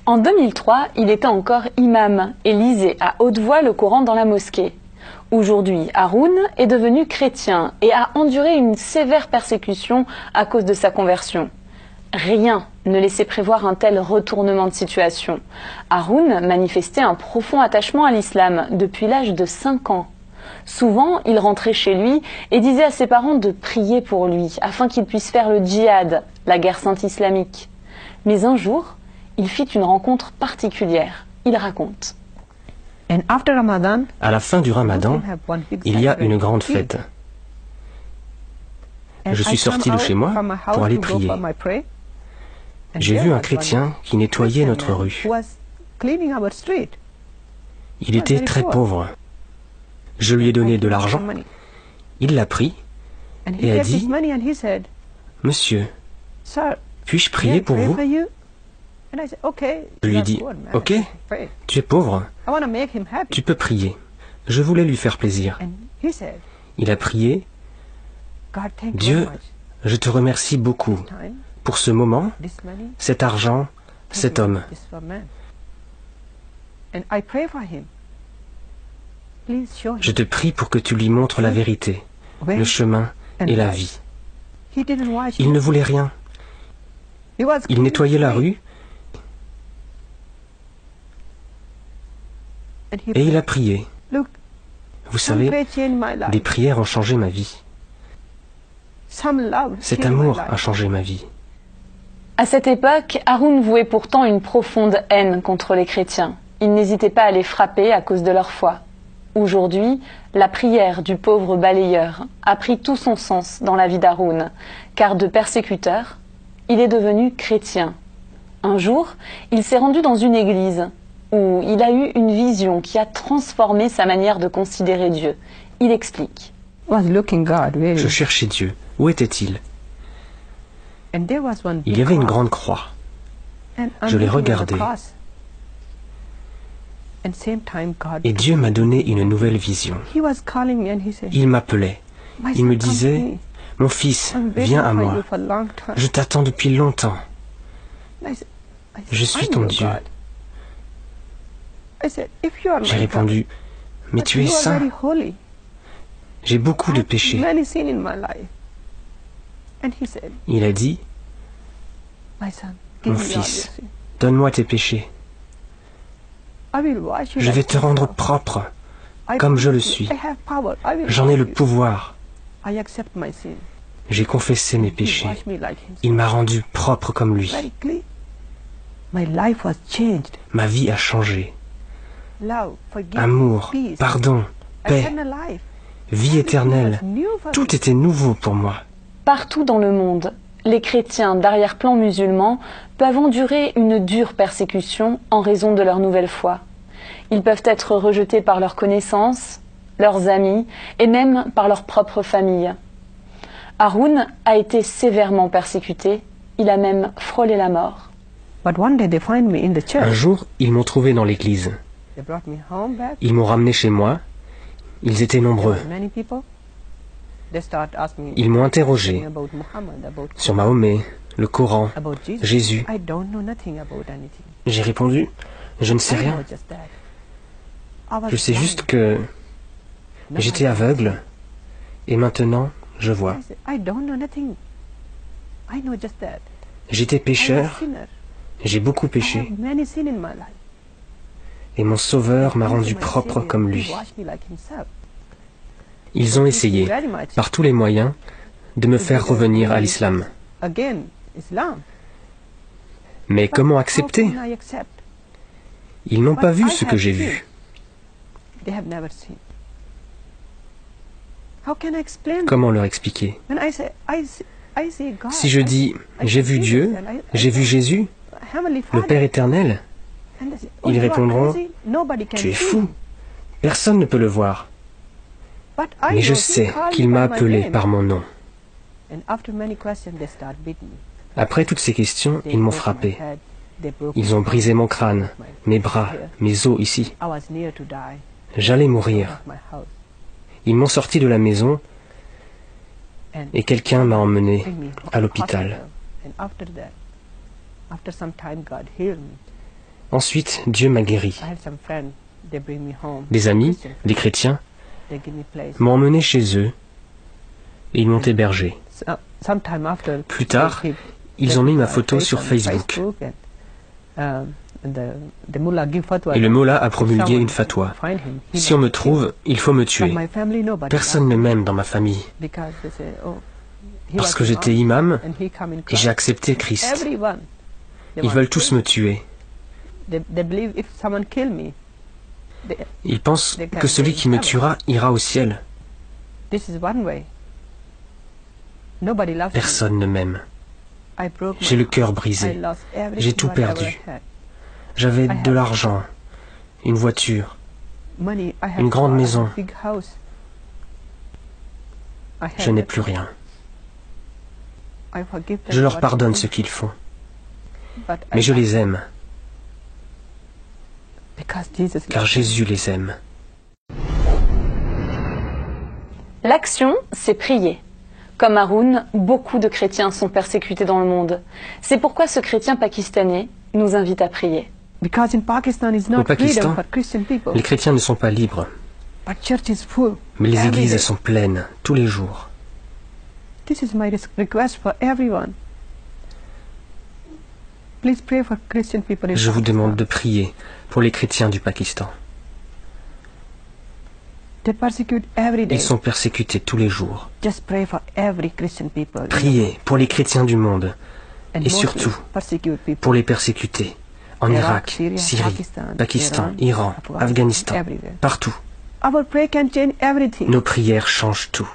En 2003, il était encore imam et lisait à haute voix le Coran dans la mosquée. Aujourd'hui, Haroun est devenu chrétien et a enduré une sévère persécution à cause de sa conversion. Rien ne laissait prévoir un tel retournement de situation. Haroun manifestait un profond attachement à l'islam depuis l'âge de 5 ans. Souvent, il rentrait chez lui et disait à ses parents de prier pour lui afin qu'il puisse faire le djihad, la guerre sainte islamique. Mais un jour, il fit une rencontre particulière. Il raconte. À la fin du Ramadan, il y a une grande fête. Je suis sorti de chez moi pour aller prier. J'ai vu un chrétien qui nettoyait notre rue. Il était très pauvre. Je lui ai donné de l'argent. Il l'a pris et a dit « Monsieur, puis-je prier pour vous ?» Je lui ai dit « Ok, tu es pauvre, tu peux prier. Je voulais lui faire plaisir. » Il a prié « Dieu, je te remercie beaucoup pour ce moment, cet argent, cet homme. Je te prie pour que tu lui montres la vérité, le chemin et la vie. » Il ne voulait rien. Il nettoyait la rue et il a prié. Vous savez, des prières ont changé ma vie. Cet amour a changé ma vie. À cette époque, Haroun vouait pourtant une profonde haine contre les chrétiens. Il n'hésitait pas à les frapper à cause de leur foi. Aujourd'hui, la prière du pauvre balayeur a pris tout son sens dans la vie d'Haroun, car de persécuteur, il est devenu chrétien. Un jour, il s'est rendu dans une église où il a eu une vision qui a transformé sa manière de considérer Dieu. Il explique. Je cherchais Dieu. Où était-il? Il y avait une grande croix. Je l'ai regardée. Et Dieu m'a donné une nouvelle vision. Il m'appelait. Il me disait, « Mon fils, viens à moi. Je t'attends depuis longtemps. Je suis ton Dieu. » J'ai répondu, « Mais tu es saint. J'ai beaucoup de péchés. » Il a dit, « Mon fils, donne-moi tes péchés. Je vais te rendre propre, comme je le suis. J'en ai le pouvoir. » J'ai confessé mes péchés. Il m'a rendu propre comme lui. Ma vie a changé. Amour, pardon, paix, vie éternelle, tout était nouveau pour moi. Partout dans le monde, les chrétiens d'arrière-plan musulmans peuvent endurer une dure persécution en raison de leur nouvelle foi. Ils peuvent être rejetés par leurs connaissances, leurs amis et même par leur propre famille. Haroun a été sévèrement persécuté, il a même frôlé la mort. Un jour, ils m'ont trouvé dans l'église. Ils m'ont ramené chez moi. Ils étaient nombreux. Ils m'ont interrogé sur Mahomet, le Coran, Jésus. J'ai répondu, je ne sais rien. Je sais juste que j'étais aveugle et maintenant je vois. J'étais pécheur, j'ai beaucoup péché. Et mon Sauveur m'a rendu propre comme lui. Ils ont essayé, par tous les moyens, de me faire revenir à l'islam. Mais comment accepter? Ils n'ont pas vu ce que j'ai vu. Comment leur expliquer? Si je dis « j'ai vu Dieu, j'ai vu Jésus, le Père éternel », ils répondront « tu es fou, personne ne peut le voir ». Mais je sais qu'il m'a appelé par mon nom. Après toutes ces questions, ils m'ont frappé. Ils ont brisé mon crâne, mes bras, mes os ici. J'allais mourir. Ils m'ont sorti de la maison et quelqu'un m'a emmené à l'hôpital. Ensuite, Dieu m'a guéri. Des amis, des chrétiens, m'ont emmené chez eux et ils m'ont hébergé. Plus tard, ils ont mis ma photo sur Facebook. Et le mullah a promulgué une fatwa. Si on me trouve, il faut me tuer. Personne ne m'aime dans ma famille. Parce que j'étais imam et j'ai accepté Christ. Ils veulent tous me tuer. Ils pensent que celui qui me tuera ira au ciel. Personne ne m'aime. J'ai le cœur brisé. J'ai tout perdu. J'avais de l'argent, une voiture, une grande maison. Je n'ai plus rien. Je leur pardonne ce qu'ils font. Mais je les aime. Car Jésus les aime. L'action, c'est prier. Comme Haroun, beaucoup de chrétiens sont persécutés dans le monde. C'est pourquoi ce chrétien pakistanais nous invite à prier. Au Pakistan, les chrétiens ne sont pas libres. Mais les églises sont pleines tous les jours. Je vous demande de prier pour les chrétiens du Pakistan. Ils sont persécutés tous les jours. Priez pour les chrétiens du monde et surtout pour les persécutés en Irak, Syrie, Pakistan, Iran, Afghanistan, partout. Nos prières changent tout.